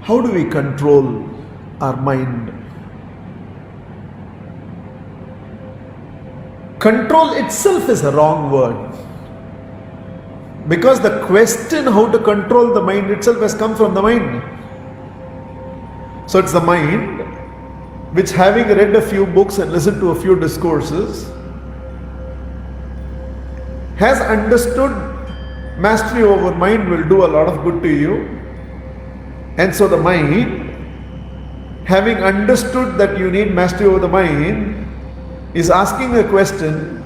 How do we control our mind? Control itself is a wrong word. Because the question how to control the mind itself has come from the mind. So it's the mind which, having read a few books and listened to a few discourses, has understood mastery over mind will do a lot of good to you. And so the mind, having understood that you need mastery over the mind, is asking a question,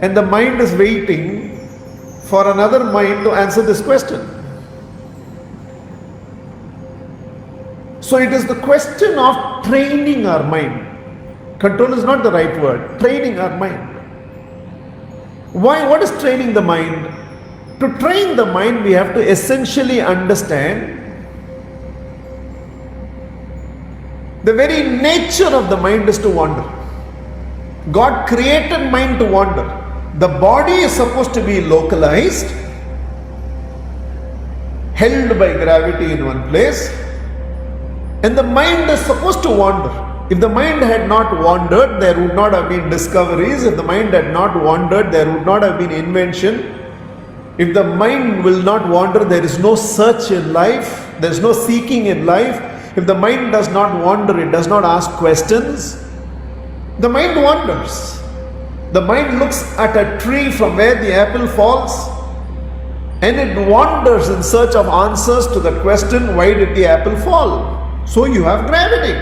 and the mind is waiting for another mind to answer this question. So it is the question of training our mind. Control is not the right word. Training our mind. Why? What is training the mind? To train the mind, we have to essentially understand the very nature of the mind is to wander. God created mind to wander. The body is supposed to be localized, held by gravity in one place, and the mind is supposed to wander. If the mind had not wandered, there would not have been discoveries. If the mind had not wandered, there would not have been invention. If the mind will not wander, there is no search in life, there is no seeking in life. If the mind does not wander, it does not ask questions, the mind wanders. The mind looks at a tree from where the apple falls, and it wanders in search of answers to the question, why did the apple fall? So you have gravity.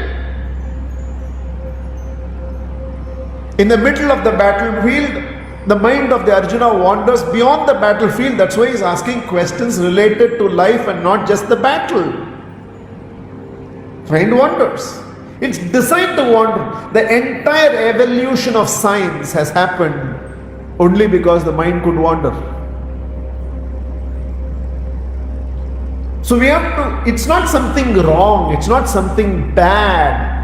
In the middle of the battlefield, the mind of the Arjuna wanders beyond the battlefield. That's why he's asking questions related to life and not just the battle. Mind wanders. It's designed to wander. The entire evolution of science has happened only because the mind could wander. So we have to, it's not something wrong, it's not something bad.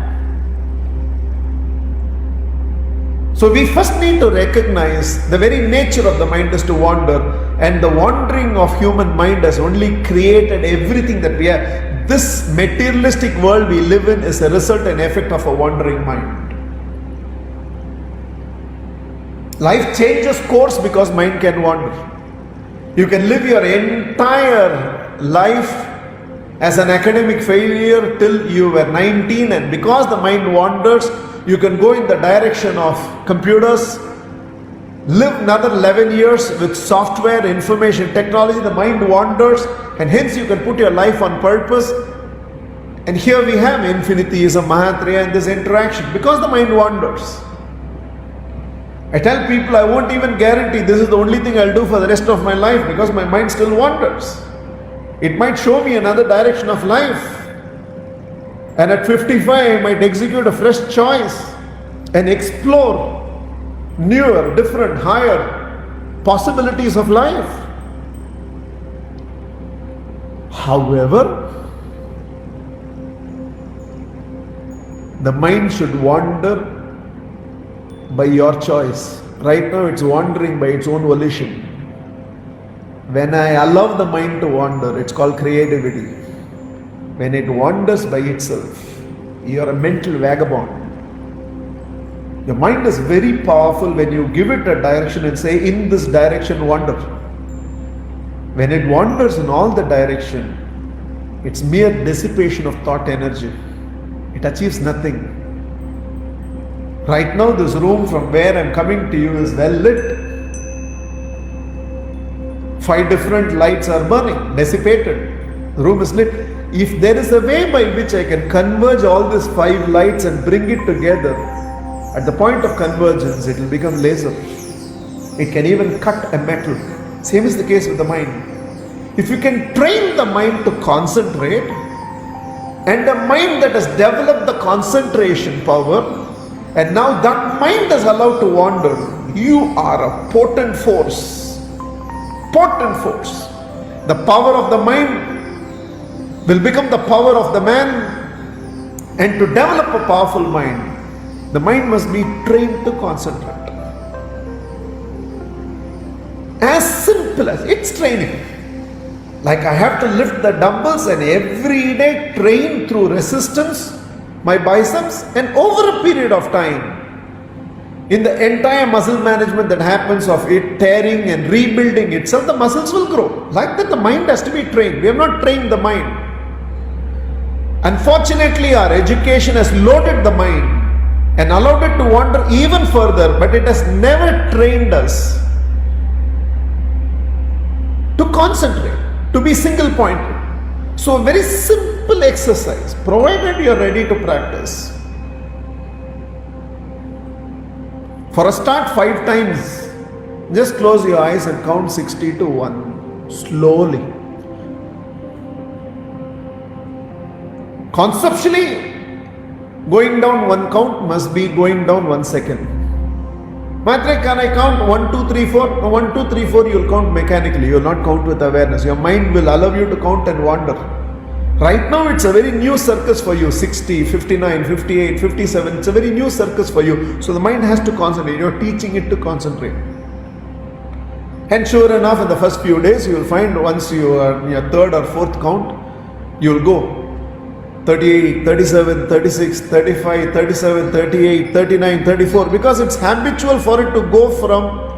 So we first need to recognize the very nature of the mind is to wander, and the wandering of human mind has only created everything that we have. This materialistic world we live in is a result and effect of a wandering mind. Life changes course because mind can wander. You can live your entire life as an academic failure till you were 19, and because the mind wanders, you can go in the direction of computers, live another 11 years with software, information technology, the mind wanders, and hence you can put your life on purpose. And here we have infinityism, Mahatria, and this interaction because the mind wanders. I tell people I won't even guarantee this is the only thing I'll do for the rest of my life because my mind still wanders. It might show me another direction of life. And at 55, I might execute a fresh choice and explore newer, different, higher possibilities of life. However, the mind should wander by your choice. Right now, it's wandering by its own volition. When I allow the mind to wander, it's called creativity. When it wanders by itself, you are a mental vagabond. Your mind is very powerful when you give it a direction and say, in this direction wander. When it wanders in all the direction, it's mere dissipation of thought energy. It achieves nothing. Right now, this room from where I'm coming to you is well lit. 5 different lights are burning, dissipated. The room is lit. If there is a way by which I can converge all these 5 lights and bring it together, at the point of convergence, it will become laser. It can even cut a metal. Same is the case with the mind. If you can train the mind to concentrate, and a mind that has developed the concentration power, and now that mind is allowed to wander, you are a potent force. Potent force. The power of the mind will become the power of the man, and to develop a powerful mind, the mind must be trained to concentrate. As simple as it's training. Like I have to lift the dumbbells and every day train through resistance my biceps, and over a period of time, in the entire muscle management that happens of it tearing and rebuilding itself, the muscles will grow. Like that, the mind has to be trained. We have not trained the mind. Unfortunately, our education has loaded the mind and allowed it to wander even further, but it has never trained us to concentrate, to be single pointed. So, a very simple exercise, provided you are ready to practice. For a start, 5 times, just close your eyes and count 60 to 1 slowly. Conceptually, going down 1 count must be going down 1 second. Matre, can I count 1, 2, 3, 4? No, 1, 2, 3, 4 you will count mechanically, you will not count with awareness. Your mind will allow you to count and wander. Right now it's a very new circus for you, 60, 59, 58, 57, it's a very new circus for you. So the mind has to concentrate, you're teaching it to concentrate. And sure enough, in the first few days, you will find once you are in your 3rd or 4th count, you will go 38, 37, 36, 35, 37, 38, 39, 34, because it's habitual for it to go from.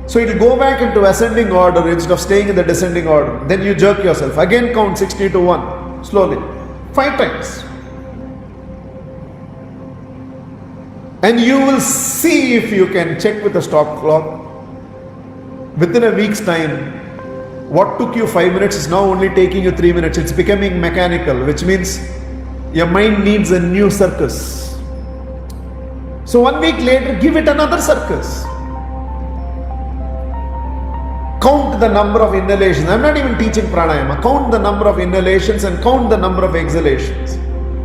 So it will go back into ascending order instead of staying in the descending order. Then you jerk yourself. Again count 60 to 1. Slowly. 5 times. And you will see, if you can check with the stop clock, within a week's time, what took you 5 minutes is now only taking you 3 minutes. It's becoming mechanical, which means your mind needs a new circus. So 1 week later, give it another circus. Count the number of inhalations. I'm not even teaching pranayama. Count the number of inhalations and count the number of exhalations.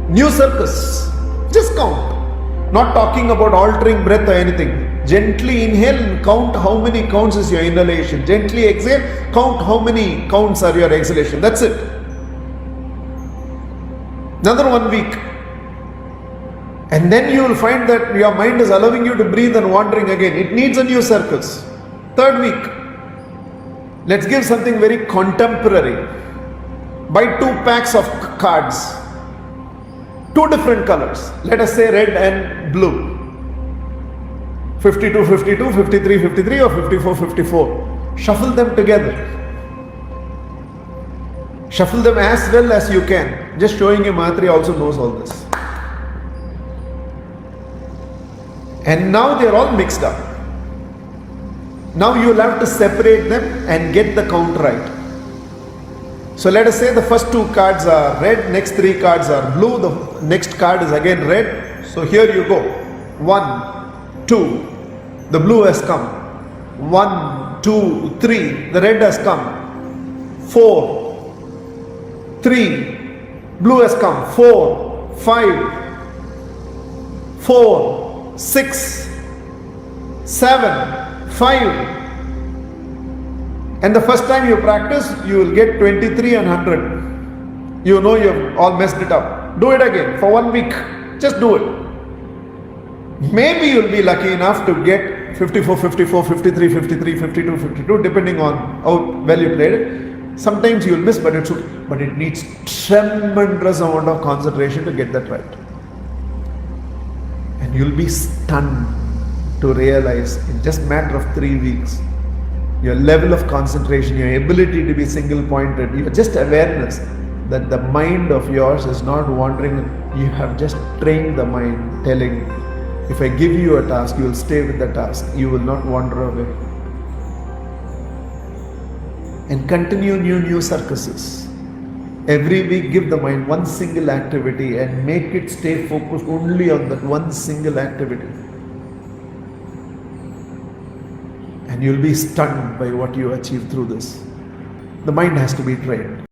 New circus. Just count. Not talking about altering breath or anything. Gently inhale and count how many counts is your inhalation. Gently exhale, count how many counts are your exhalation. That's it. Another 1 week. And then you will find that your mind is allowing you to breathe and wandering again. It needs a new circus. 3rd week. Let's give something very contemporary. Buy 2 packs of cards. 2 different colors. Let us say red and blue. 52, 52, 53, 53 or 54, 54. Shuffle them together. Shuffle them as well as you can. Just showing you, Matri also knows all this. And now they are all mixed up. Now you will have to separate them and get the count right. So let us say the first 2 cards are red, next 3 cards are blue, the next card is again red. So here you go. 1, 2, the blue has come. 1, 2, 3, the red has come. 4, 3, blue has come. 4, 5, 4, 6, 7, 5. And the first time you practice, you will get 23 and 100. You know you have all messed it up. Do it again for 1 week. Just do it. Maybe you will be lucky enough to get 54, 54, 53, 53, 52, 52, depending on how well you played it. Sometimes you will miss, but it needs tremendous amount of concentration to get that right. And you will be stunned to realize in just matter of 3 weeks, your level of concentration, your ability to be single pointed, your just awareness that the mind of yours is not wandering. You have just trained the mind, telling, if I give you a task, you will stay with the task, you will not wander away. And continue new circuses. Every week give the mind one single activity and make it stay focused only on that one single activity. And you'll be stunned by what you achieve through this. The mind has to be trained.